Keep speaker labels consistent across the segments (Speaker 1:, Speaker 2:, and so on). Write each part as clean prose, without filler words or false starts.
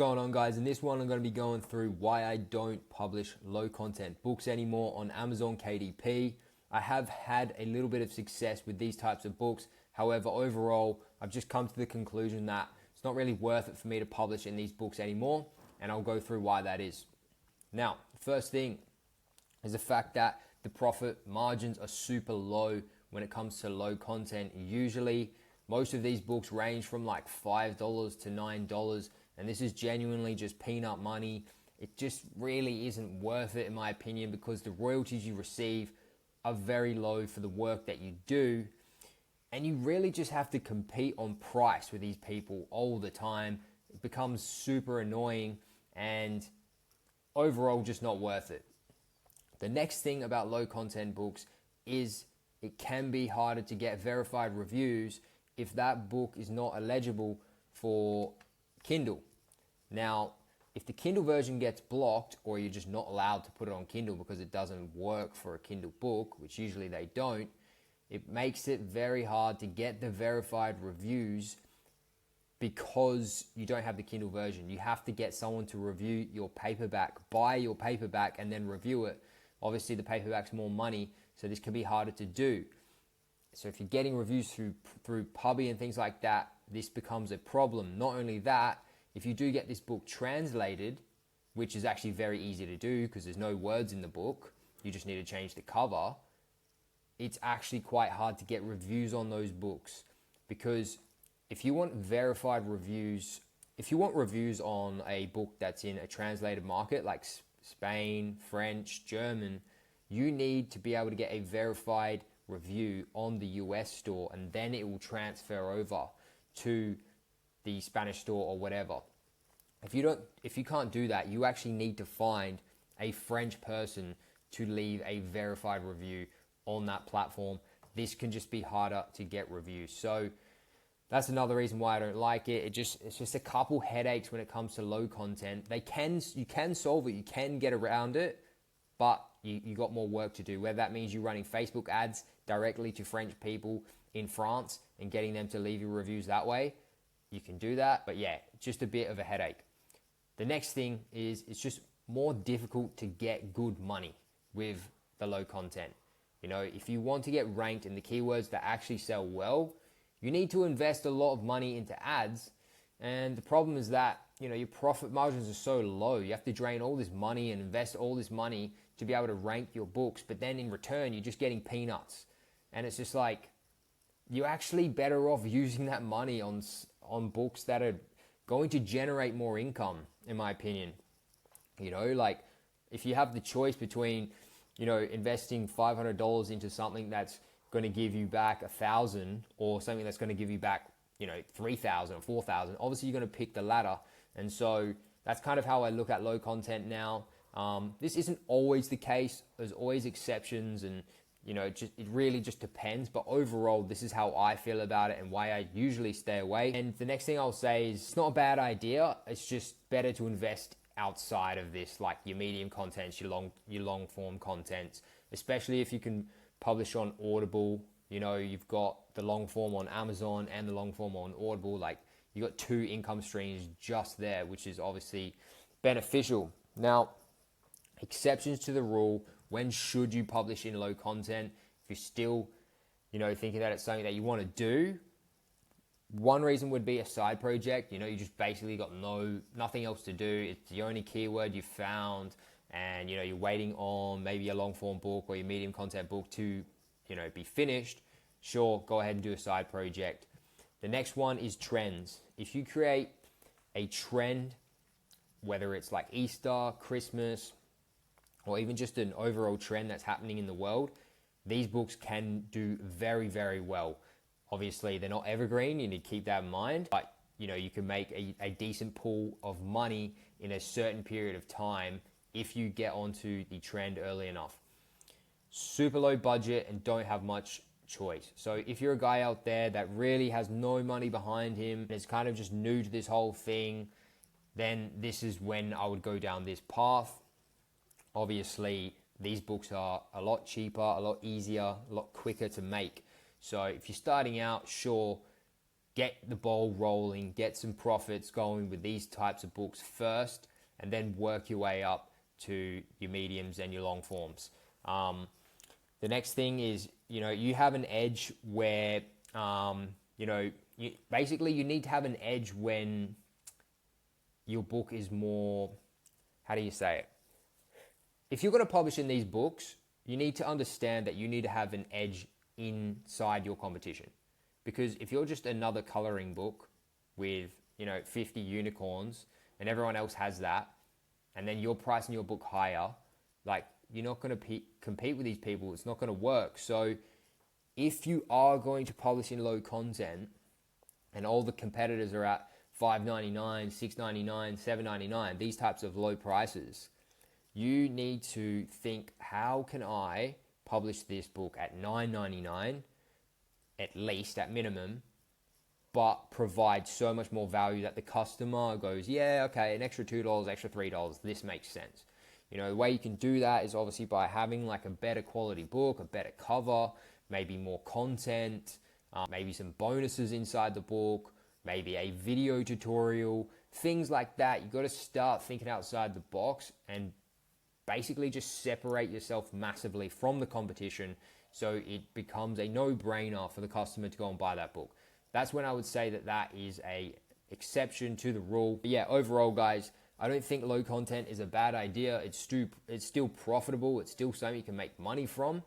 Speaker 1: Going on, guys? In this one I'm going to be going through why I don't publish low content books anymore on Amazon KDP. I have had a little bit of success with these types of books. However, overall I've just come to the conclusion that it's not really worth it for me to publish in these books anymore, and I'll go through why that is. Now, the first thing is the fact that the profit margins are super low when it comes to low content. Usually most of these books range from like $5 to $9, and this is genuinely just peanut money. It just really isn't worth it in my opinion, because the royalties you receive are very low for the work that you do, and you really just have to compete on price with these people all the time. It becomes super annoying and overall just not worth it. The next thing about low content books is it can be harder to get verified reviews if that book is not eligible for Kindle. Now, if the Kindle version gets blocked, or you're just not allowed to put it on Kindle because it doesn't work for a Kindle book, which usually they don't, it makes it very hard to get the verified reviews because you don't have the Kindle version. You have to get someone to review your paperback, buy your paperback, and then review it. Obviously, the paperback's more money, so this can be harder to do. So if you're getting reviews through Pubby and things like that, this becomes a problem. Not only that, if you do get this book translated, which is actually very easy to do because there's no words in the book, you just need to change the cover, it's actually quite hard to get reviews on those books. Because if you want verified reviews, if you want reviews on a book that's in a translated market like Spain, French, German, you need to be able to get a verified review on the US store, and then it will transfer over to the Spanish store or whatever. If you can't do that, you actually need to find a French person to leave a verified review on that platform. This can just be harder to get reviews. So that's another reason why I don't like it. It's just a couple headaches when it comes to low content. You can solve it, you can get around it, but you got more work to do. Whether that means you running Facebook ads directly to French people in France and getting them to leave you reviews that way, you can do that. But yeah, just a bit of a headache. The next thing is it's just more difficult to get good money with the low content. You know, if you want to get ranked in the keywords that actually sell well, you need to invest a lot of money into ads. And the problem is that, you know, your profit margins are so low. You have to drain all this money and invest all this money to be able to rank your books. But then in return, you're just getting peanuts. And it's just like, you're actually better off using that money on books that are going to generate more income, in my opinion. You know, like if you have the choice between, you know, investing $500 into something that's going to give you back $1,000, or something that's going to give you back, you know, $3,000 or $4,000, obviously you're going to pick the latter. And so that's kind of how I look at low content now. This isn't always the case. There's always exceptions, and you know, it really just depends. But overall, this is how I feel about it and why I usually stay away. And the next thing I'll say is it's not a bad idea. It's just better to invest outside of this, like your medium contents, your long form contents, especially if you can publish on Audible. You know, you've got the long form on Amazon and the long form on Audible. Like, you got two income streams just there, which is obviously beneficial. Now, exceptions to the rule. When should you publish in low content? If you're still, you know, thinking that it's something that you want to do, one reason would be a side project. You know, you just basically got nothing else to do. It's the only keyword you found, and you know, you're waiting on maybe a long form book or your medium content book to, you know, be finished. Sure, go ahead and do a side project. The next one is trends. If you create a trend, whether it's like Easter, Christmas, or even just an overall trend that's happening in the world, these books can do very, very well. Obviously, they're not evergreen. You need to keep that in mind. But, you know, you can make a decent pool of money in a certain period of time if you get onto the trend early enough. Super low budget and don't have much choice. So if you're a guy out there that really has no money behind him and is kind of just new to this whole thing, then this is when I would go down this path. Obviously, these books are a lot cheaper, a lot easier, a lot quicker to make. So if you're starting out, sure, get the ball rolling, get some profits going with these types of books first, and then work your way up to your mediums and your long forms. The next thing is, you have an edge where, basically you need to have an edge when your book is more, how do you say it? If you're going to publish in these books, you need to understand that you need to have an edge inside your competition. Because if you're just another coloring book with, 50 unicorns and everyone else has that, and then you're pricing your book higher, like, you're not going to compete with these people. It's not going to work. So if you are going to publish in low content and all the competitors are at $5.99, $6.99, $7.99, these types of low prices, you need to think, how can I publish this book at $9.99, at least, at minimum, but provide so much more value that the customer goes, yeah, okay, an extra $2, extra $3, this makes sense. The way you can do that is obviously by having like a better quality book, a better cover, maybe more content, maybe some bonuses inside the book, maybe a video tutorial, things like that. You got to start thinking outside the box and basically just separate yourself massively from the competition so it becomes a no-brainer for the customer to go and buy that book. That's when I would say that is a exception to the rule. But yeah, overall, guys, I don't think low content is a bad idea. It's still profitable. It's still something you can make money from.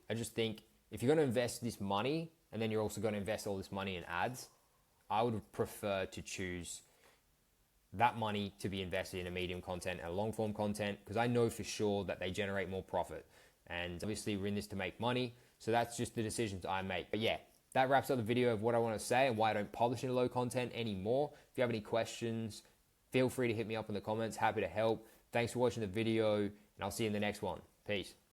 Speaker 1: I just think if you're going to invest this money and then you're also going to invest all this money in ads, I would prefer to choose that money to be invested in a medium content and a long form content, because I know for sure that they generate more profit. And obviously we're in this to make money. So that's just the decisions I make. But yeah, that wraps up the video of what I want to say and why I don't publish in low content anymore. If you have any questions, feel free to hit me up in the comments. Happy to help. Thanks for watching the video, and I'll see you in the next one. Peace.